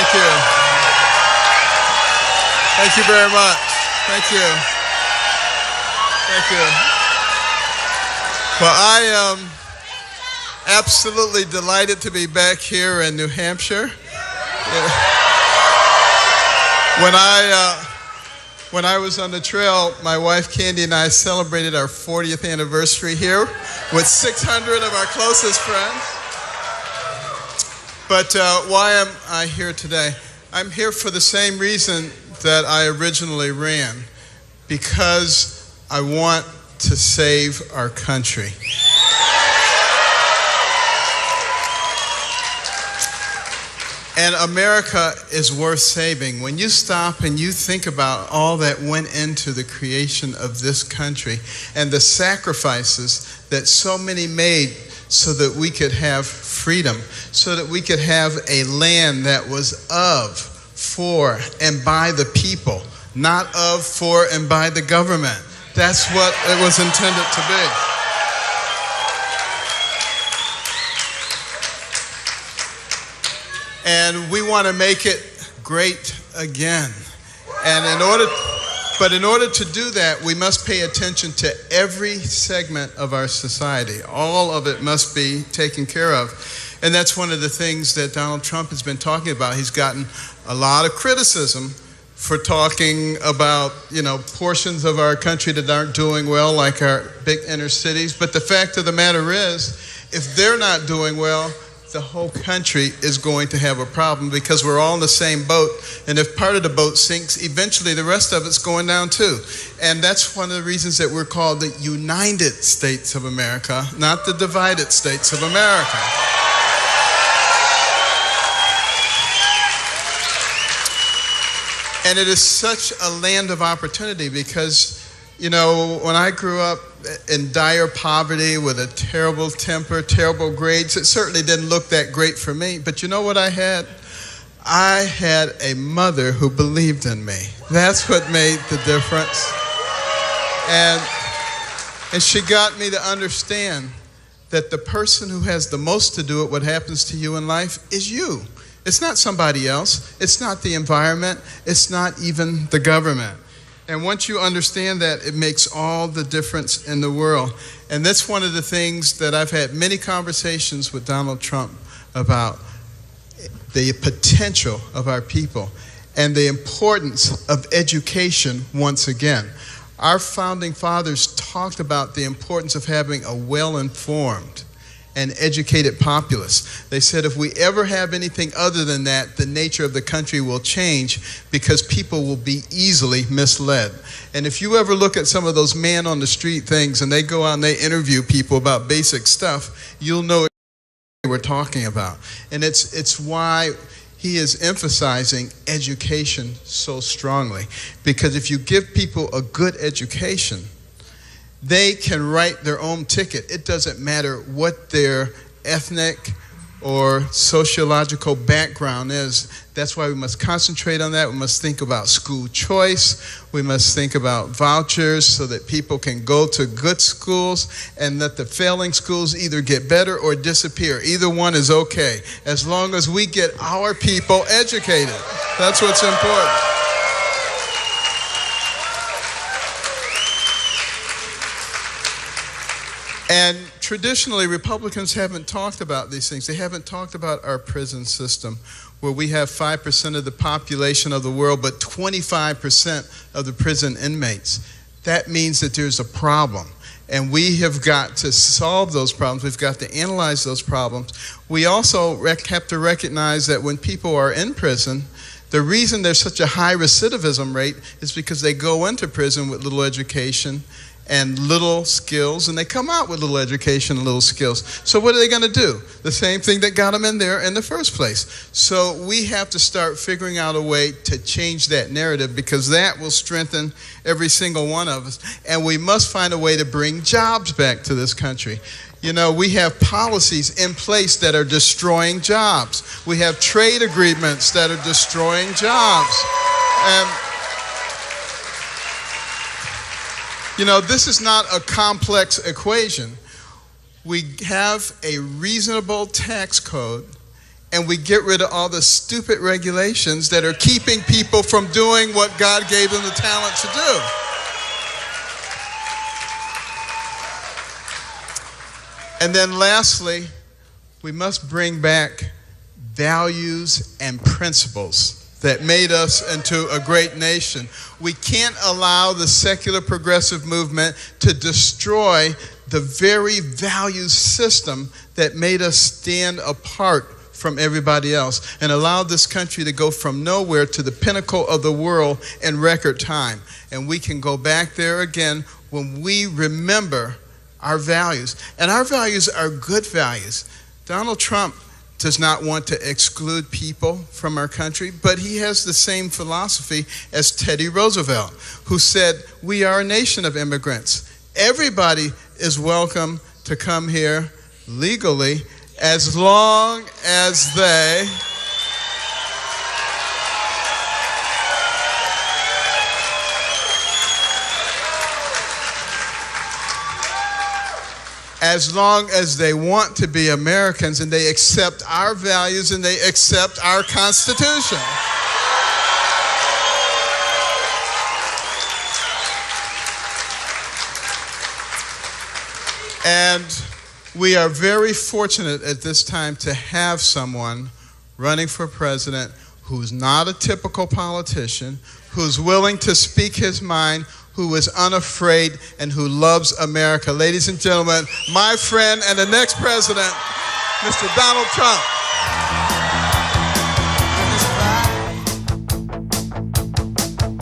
Thank you. Thank you very much. Thank you. Thank you. Well, I am absolutely delighted to be back here in New Hampshire. When I was on the trail, my wife Candy and I celebrated our 40th anniversary here with 600 of our closest friends. But why am I here today? I'm here for the same reason that I originally ran, because I want to save our country. And America is worth saving. When you stop and you think about all that went into the creation of this country and the sacrifices that so many made so that we could have freedom, so that we could have a land that was of, for, and by the people, not of, for, and by the government. That's what it was intended to be. And we want to make it great again. And in order to do that, we must pay attention to every segment of our society. All of it must be taken care of. And that's one of the things that Donald Trump has been talking about. He's gotten a lot of criticism for talking about, portions of our country that aren't doing well, like our big inner cities. But the fact of the matter is, if they're not doing well, the whole country is going to have a problem, because we're all in the same boat. And if part of the boat sinks, eventually the rest of it's going down too. And that's one of the reasons that we're called the United States of America, not the divided States of America. And it is such a land of opportunity because, when I grew up in dire poverty with a terrible temper, terrible grades, it certainly didn't look that great for me. But you know what I had? I had a mother who believed in me. That's what made the difference. And she got me to understand that the person who has the most to do with what happens to you in life is you. It's not somebody else. It's not the environment. It's not even the government. And once you understand that, it makes all the difference in the world. And that's one of the things that I've had many conversations with Donald Trump about, the potential of our people and the importance of education once again. Our founding fathers talked about the importance of having a well-informed and educated populace. They said if we ever have anything other than that, the nature of the country will change, because people will be easily misled. And if you ever look at some of those man on the street things and they go out and they interview people about basic stuff, you'll know what we're talking about. And it's why he is emphasizing education so strongly. Because if you give people a good education, they can write their own ticket. It doesn't matter what their ethnic or sociological background is. That's why we must concentrate on that. We must think about school choice. We must think about vouchers so that people can go to good schools and let the failing schools either get better or disappear. Either one is okay, as long as we get our people educated. That's what's important. And traditionally, Republicans haven't talked about these things. They haven't talked about our prison system, where we have 5% of the population of the world, but 25% of the prison inmates. That means that there's a problem. And we have got to solve those problems. We've got to analyze those problems. We also have to recognize that when people are in prison, the reason there's such a high recidivism rate is because they go into prison with little education and little skills, and they come out with little education and little skills. So what are they going to do? The same thing that got them in there in the first place. So we have to start figuring out a way to change that narrative, because that will strengthen every single one of us. And we must find a way to bring jobs back to this country. We have policies in place that are destroying jobs. We have trade agreements that are destroying jobs. And this is not a complex equation. We have a reasonable tax code and we get rid of all the stupid regulations that are keeping people from doing what God gave them the talent to do. And then lastly, we must bring back values and principles that made us into a great nation. We can't allow the secular progressive movement to destroy the very value system that made us stand apart from everybody else and allowed this country to go from nowhere to the pinnacle of the world in record time. And we can go back there again when we remember our values. And our values are good values. Donald Trump does not want to exclude people from our country, but he has the same philosophy as Teddy Roosevelt, who said, we are a nation of immigrants. Everybody is welcome to come here legally as long as they want to be Americans and they accept our values and they accept our Constitution. And we are very fortunate at this time to have someone running for president who's not a typical politician, who's willing to speak his mind, who is unafraid, and who loves America. Ladies and gentlemen, my friend and the next president, Mr. Donald Trump.